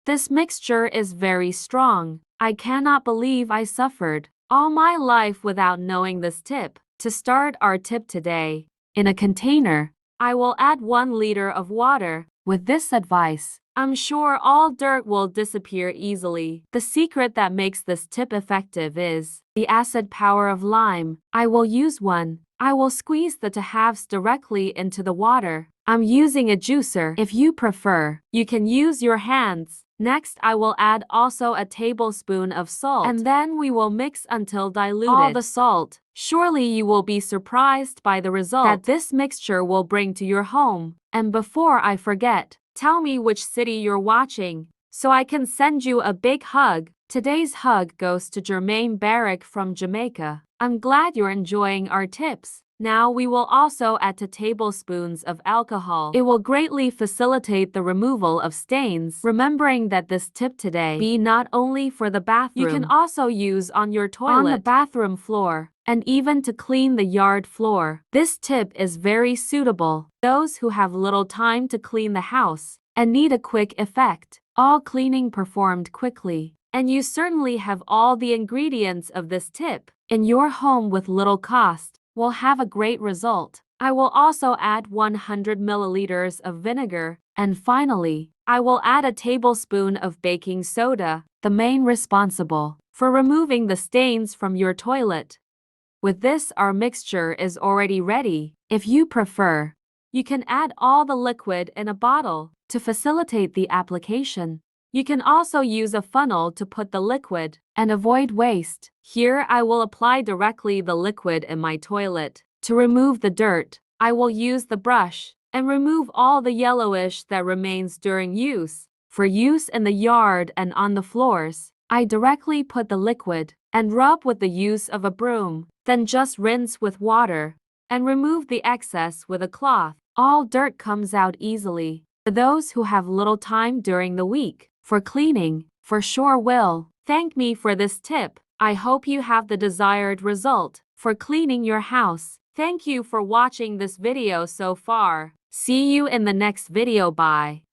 This mixture is very strong. I cannot believe I suffered all my life without knowing this tip. To start our tip today, in a container, I will add 1 liter of water. With this advice, I'm sure all dirt will disappear easily. The secret that makes this tip effective is the acid power of lime. I will use one. I will squeeze the 2/2 directly into the water. I'm using a juicer. If you prefer, you can use your hands. Next, I will add also a tablespoon of salt, and then we will mix until diluted all the salt. Surely you will be surprised by the result that this mixture will bring to your home. And before I forget, tell me which city you're watching, so I can send you a big hug. Today's hug goes to Jermaine Barrick from Jamaica. I'm glad you're enjoying our tips. Now we will also add 2 tablespoons of alcohol. It will greatly facilitate the removal of stains. Remembering that this tip today be not only for the bathroom, you can also use on your toilet, on the bathroom floor, and even to clean the yard floor. This tip is very suitable for those who have little time to clean the house and need a quick effect. All cleaning performed quickly, and you certainly have all the ingredients of this tip in your home with little cost. Will have a great result. I will also add 100 milliliters of vinegar, and finally, I will add a tablespoon of baking soda, the main responsible for removing the stains from your toilet. With this, our mixture is already ready. If you prefer, you can add all the liquid in a bottle to facilitate the application. You can also use a funnel to put the liquid and avoid waste. Here I will apply directly the liquid in my toilet. To remove the dirt, I will use the brush and remove all the yellowish that remains during use. For use in the yard and on the floors, I directly put the liquid and rub with the use of a broom. Then just rinse with water and remove the excess with a cloth. All dirt comes out easily. For those who have little time during the week for cleaning, for sure will thank me for this tip. I hope you have the desired result for cleaning your house. Thank you for watching this video so far. See you in the next video. Bye.